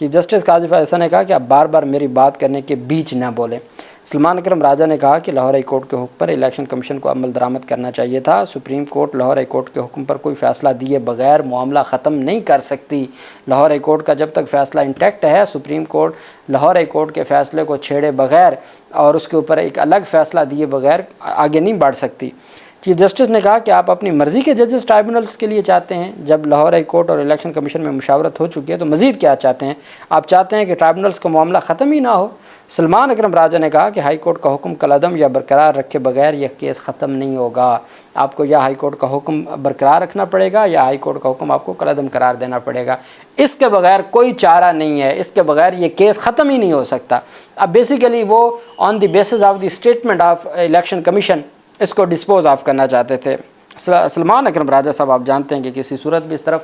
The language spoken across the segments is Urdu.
چیف جسٹس قاضی فیصل نے کہا کہ آپ بار بار میری بات کرنے کے بیچ نہ بولیں۔ سلمان اکرم راجہ نے کہا کہ لاہور ہائی کورٹ کے حکم پر الیکشن کمیشن کو عمل درآمد کرنا چاہیے تھا۔ Supreme court Lahore high court کے حکم پر کوئی فیصلہ دیے بغیر معاملہ ختم نہیں کر سکتی۔ لاہور ہائی کورٹ کا جب تک فیصلہ انٹیکٹ ہے، supreme court Lahore high court کے فیصلے کو چھیڑے بغیر اور اس کے اوپر ایک الگ فیصلہ دیے بغیر آگے نہیں بڑھ سکتی۔ چیف جسٹس نے کہا کہ آپ اپنی مرضی کے ججز ٹرائبونلز کے لیے چاہتے ہیں، جب لاہور ہائی کورٹ اور الیکشن کمیشن میں مشاورت ہو چکی ہے تو مزید کیا چاہتے ہیں؟ آپ چاہتے ہیں کہ ٹرائبونلز کا معاملہ ختم ہی نہ ہو۔ سلمان اکرم راجہ نے کہا کہ ہائی کورٹ کا حکم کالعدم یا برقرار رکھے بغیر یہ کیس ختم نہیں ہوگا۔ آپ کو یا ہائی کورٹ کا حکم برقرار رکھنا پڑے گا یا ہائی کورٹ کا حکم آپ کو کالعدم قرار دینا پڑے گا۔ اس کے بغیر کوئی چارہ نہیں ہے، اس کے بغیر یہ کیس ختم ہی نہیں ہو سکتا۔ اب بیسیکلی وہ on the basis of the statement of Election Commission اس کو ڈسپوز آف کرنا چاہتے تھے۔ سلمان اکرم راجہ صاحب آپ جانتے ہیں کہ کسی صورت بھی اس طرف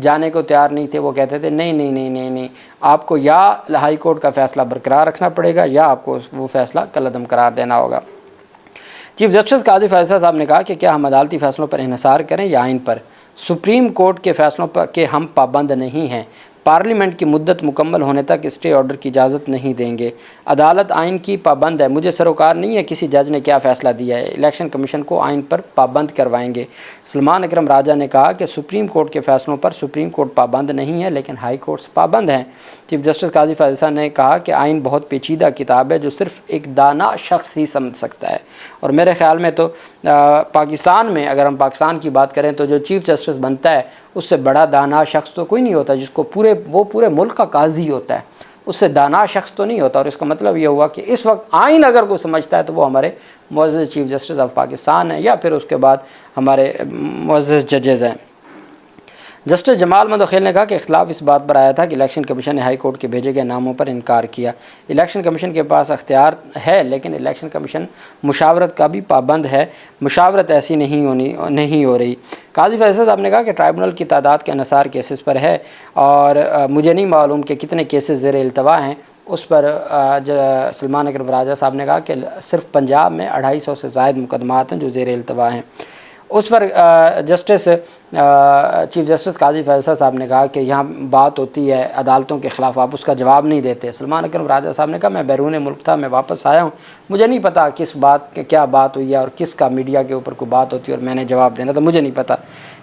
جانے کو تیار نہیں تھے۔ وہ کہتے تھے نہیں، آپ کو یا ہائی کورٹ کا فیصلہ برقرار رکھنا پڑے گا یا آپ کو وہ فیصلہ کالعدم قرار دینا ہوگا۔ چیف جسٹس قاضی فیصل صاحب نے کہا کہ کیا ہم عدالتی فیصلوں پر انحصار کریں یا آئین پر؟ سپریم کورٹ کے فیصلوں پر کے ہم پابند نہیں ہیں۔ پارلیمنٹ کی مدت مکمل ہونے تک اسٹے آرڈر کی اجازت نہیں دیں گے۔ عدالت آئین کی پابند ہے، مجھے سروکار نہیں ہے کسی جج نے کیا فیصلہ دیا ہے۔ الیکشن کمیشن کو آئین پر پابند کروائیں گے۔ سلمان اکرم راجہ نے کہا کہ سپریم کورٹ کے فیصلوں پر سپریم کورٹ پابند نہیں ہے لیکن ہائی کورٹس پابند ہیں۔ چیف جسٹس قاضی فیصل نے کہا کہ آئین بہت پیچیدہ کتاب ہے جو صرف ایک دانا شخص ہی سمجھ سکتا ہے، اور میرے خیال میں تو پاکستان میں اگر ہم پاکستان کی بات کریں تو جو چیف جسٹس بنتا ہے اس سے بڑا دانا شخص تو کوئی نہیں ہوتا، جس کو پورے ملک کا قاضی ہوتا ہے، اس سے دانا شخص تو نہیں ہوتا۔ اور اس کا مطلب یہ ہوا کہ اس وقت آئین اگر کوئی سمجھتا ہے تو وہ ہمارے معزز چیف جسٹس آف پاکستان ہیں یا پھر اس کے بعد ہمارے معزز ججز ہیں۔ جسٹس جمال مدخیل نے کہا کہ اختلاف اس بات پر آیا تھا کہ الیکشن کمیشن نے ہائی کورٹ کے بھیجے گئے ناموں پر انکار کیا۔ الیکشن کمیشن کے پاس اختیار ہے لیکن الیکشن کمیشن مشاورت کا بھی پابند ہے، مشاورت ایسی نہیں ہو رہی۔ قاضی فیصل صاحب نے کہا کہ ٹرائبونل کی تعداد کے انحصار کیسز پر ہے اور مجھے نہیں معلوم کہ کتنے کیسز زیر التوا ہیں۔ اس پر سلمان اکرم راجہ صاحب نے کہا کہ صرف پنجاب میں 250 سے زائد مقدمات ہیں جو زیر التوا ہیں۔ اس پر چیف جسٹس قاضی فیصل صاحب نے کہا کہ یہاں بات ہوتی ہے عدالتوں کے خلاف، آپ اس کا جواب نہیں دیتے۔ سلمان اکرم راجہ صاحب نے کہا میں بیرون ملک تھا، میں واپس آیا ہوں، مجھے نہیں پتہ کیا بات ہوئی ہے اور کس کا میڈیا کے اوپر کوئی بات ہوتی ہے اور میں نے جواب دینا تو مجھے نہیں پتہ۔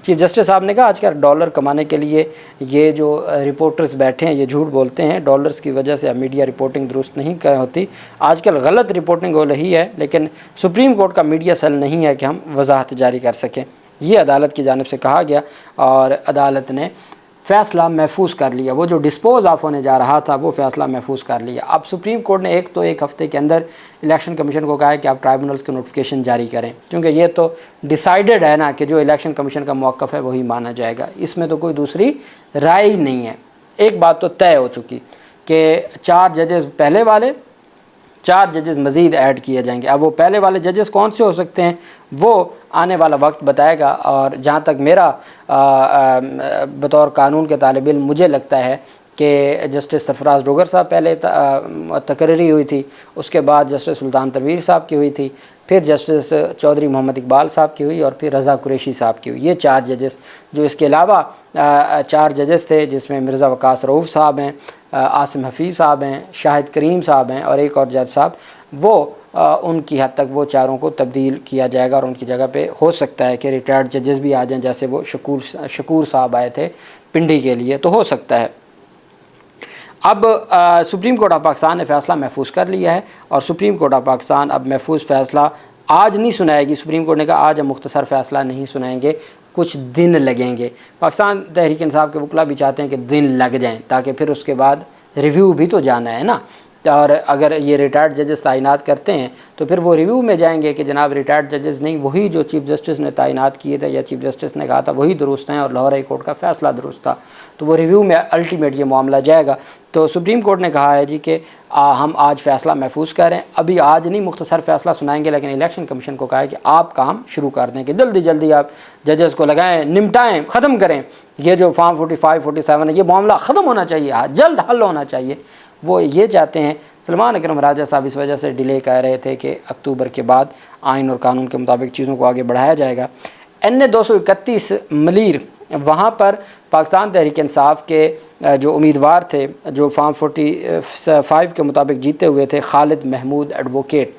چیف جسٹس صاحب نے کہا آج کل ڈالر کمانے کے لیے یہ جو رپورٹرز بیٹھے ہیں یہ جھوٹ بولتے ہیں، ڈالرز کی وجہ سے اب میڈیا رپورٹنگ درست نہیں ہوتی، آج کل غلط رپورٹنگ ہو رہی ہے لیکن سپریم کورٹ کا میڈیا سیل نہیں ہے کہ ہم وضاحت جاری کر سکیں۔ یہ عدالت کی جانب سے کہا گیا اور عدالت نے فیصلہ محفوظ کر لیا، وہ جو ڈسپوز آف ہونے جا رہا تھا وہ فیصلہ محفوظ کر لیا۔ اب سپریم کورٹ نے ایک ہفتے کے اندر الیکشن کمیشن کو کہا ہے کہ آپ ٹرائبونلز کی نوٹیفیکیشن جاری کریں، کیونکہ یہ تو ڈیسائیڈڈ ہے نا کہ جو الیکشن کمیشن کا موقف ہے وہی مانا جائے گا، اس میں تو کوئی دوسری رائے ہی نہیں ہے۔ ایک بات تو طے ہو چکی کہ 4 ججز پہلے والے، 4 ججز مزید ایڈ کیے جائیں گے۔ اب وہ پہلے والے ججز کون سے ہو سکتے ہیں وہ آنے والا وقت بتائے گا، اور جہاں تک میرا بطور قانون کے طالب علم مجھے لگتا ہے کہ جسٹس سرفراز ڈوگر صاحب پہلے تقرری ہوئی تھی، اس کے بعد جسٹس سلطان تنویر صاحب کی ہوئی تھی، پھر جسٹس چودھری محمد اقبال صاحب کی ہوئی اور پھر رضا قریشی صاحب کی ہوئی۔ یہ 4 ججز جو اس کے علاوہ 4 ججز تھے جس میں مرزا وقاص رؤوف صاحب ہیں، عاصم حفیظ صاحب ہیں، شاہد کریم صاحب ہیں اور ایک اور جج صاحب، وہ ان کی حد تک وہ 4 کو تبدیل کیا جائے گا اور ان کی جگہ پہ ہو سکتا ہے کہ ریٹائرڈ ججز بھی آ جائیں، جیسے وہ شکور صاحب آئے تھے پنڈی کے لیے، تو ہو سکتا ہے۔ اب سپریم کورٹ آف پاکستان نے فیصلہ محفوظ کر لیا ہے اور سپریم کورٹ آف پاکستان اب محفوظ فیصلہ آج نہیں سنائے گی۔ سپریم کورٹ نے کہا آج ہم مختصر فیصلہ نہیں سنائیں گے، کچھ دن لگیں گے۔ پاکستان تحریک انصاف کے وکلاء بھی چاہتے ہیں کہ دن لگ جائیں تاکہ پھر اس کے بعد ریویو بھی تو جانا ہے نا، اور اگر یہ ریٹائرڈ ججز تعینات کرتے ہیں تو پھر وہ ریویو میں جائیں گے کہ جناب ریٹائرڈ ججز نہیں، وہی جو چیف جسٹس نے تعینات کیے تھے یا چیف جسٹس نے کہا تھا وہی درست ہیں اور لاہور ہائی کورٹ کا فیصلہ درست تھا، تو وہ ریویو میں الٹیمیٹ یہ معاملہ جائے گا۔ تو سپریم کورٹ نے کہا ہے جی کہ ہم آج فیصلہ محفوظ کریں، ابھی آج نہیں مختصر فیصلہ سنائیں گے، لیکن الیکشن کمیشن کو کہا ہے کہ آپ کام شروع کر دیں، کہ جلدی آپ ججز کو لگائیں، نمٹائیں، ختم کریں، یہ جو فارم 45 47 ہے یہ معاملہ ختم ہونا چاہیے، جلد حل ہونا چاہیے، وہ یہ چاہتے ہیں۔ سلمان اکرم راجہ صاحب اس وجہ سے ڈیلے کر رہے تھے کہ اکتوبر کے بعد آئین اور قانون کے مطابق چیزوں کو آگے بڑھایا جائے گا۔ NA 231 ملیر وہاں پر پاکستان تحریک انصاف کے جو امیدوار تھے جو فارم 45 کے مطابق جیتے ہوئے تھے، خالد محمود ایڈوکیٹ،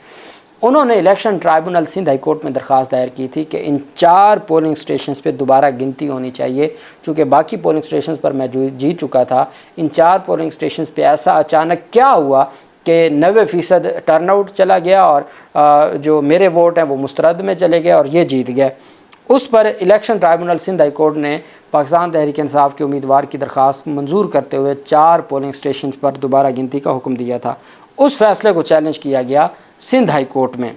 انہوں نے الیکشن ٹرائبونل سندھ ہائی کورٹ میں درخواست دائر کی تھی کہ ان 4 پولنگ سٹیشنز پہ دوبارہ گنتی ہونی چاہیے، چونکہ باقی پولنگ سٹیشنز پر میں جیت چکا تھا، ان 4 پولنگ سٹیشنز پہ ایسا اچانک کیا ہوا کہ 90% ٹرن آؤٹ چلا گیا اور جو میرے ووٹ ہیں وہ مسترد میں چلے گئے اور یہ جیت گئے۔ اس پر الیکشن ٹرائبونل سندھ ہائی کورٹ نے پاکستان تحریک انصاف کے امیدوار کی درخواست منظور کرتے ہوئے 4 پولنگ سٹیشنز پر دوبارہ گنتی کا حکم دیا تھا۔ اس فیصلے کو چیلنج کیا گیا سندھ ہائی کورٹ میں۔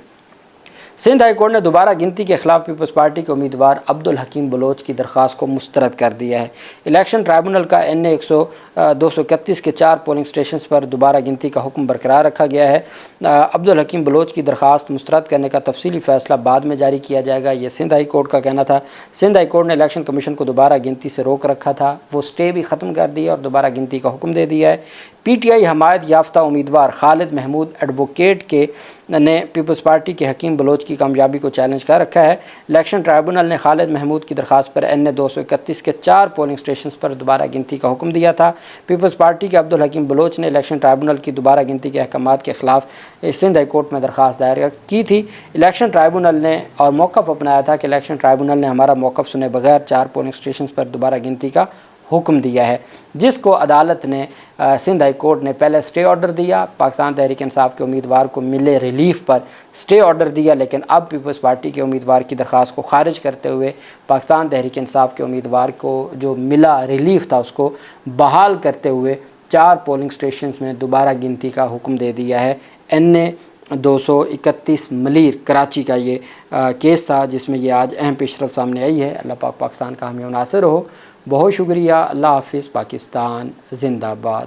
سندھ ہائی کورٹ نے دوبارہ گنتی کے خلاف پیپلز پارٹی کے امیدوار عبدالحکیم بلوچ کی درخواست کو مسترد کر دیا ہے۔ الیکشن ٹرائبونل کا NA 231 کے 4 پولنگ سٹیشنز پر دوبارہ گنتی کا حکم برقرار رکھا گیا ہے۔ عبدالحکیم بلوچ کی درخواست مسترد کرنے کا تفصیلی فیصلہ بعد میں جاری کیا جائے گا، یہ سندھ ہائی کورٹ کا کہنا تھا۔ سندھ ہائی کورٹ نے الیکشن کمیشن کو دوبارہ گنتی سے روک رکھا تھا، وہ سٹے بھی ختم کر دیا اور دوبارہ گنتی کا حکم دے دیا ہے۔ PTI حمایت یافتہ امیدوار خالد محمود ایڈوکیٹ نے پیپلز پارٹی کے حکیم بلوچ کی کامیابی کو چیلنج کر رکھا ہے۔ الیکشن ٹرائبونل نے خالد محمود کی درخواست پر NA 231 کے 4 پولنگ سٹیشنز پر دوبارہ گنتی کا حکم دیا تھا۔ پیپلز پارٹی کے عبدالحکیم بلوچ نے الیکشن ٹرائبونل کی دوبارہ گنتی کے احکامات کے خلاف سندھ ہائی کورٹ میں درخواست دائر کی تھی۔ الیکشن ٹرائبونل نے اور موقف اپنایا تھا کہ الیکشن ٹرائبونل نے ہمارا موقف سنے بغیر 4 پولنگ سٹیشنز پر دوبارہ گنتی کا حکم دیا ہے، جس کو عدالت نے سندھ ہائی کورٹ نے پہلے سٹے آرڈر دیا، پاکستان تحریک انصاف کے امیدوار کو ملے ریلیف پر سٹے آرڈر دیا، لیکن اب پیپلز پارٹی کے امیدوار کی درخواست کو خارج کرتے ہوئے پاکستان تحریک انصاف کے امیدوار کو جو ملا ریلیف تھا اس کو بحال کرتے ہوئے 4 پولنگ سٹیشنز میں دوبارہ گنتی کا حکم دے دیا ہے۔ NA 231 ملیر کراچی کا یہ کیس تھا جس میں یہ آج اہم پیشرفت سامنے آئی ہے۔ اللہ پاک پاکستان کا حامی و ناصر ہو۔ بہت شکریہ۔ اللہ حافظ۔ پاکستان زندہ باد۔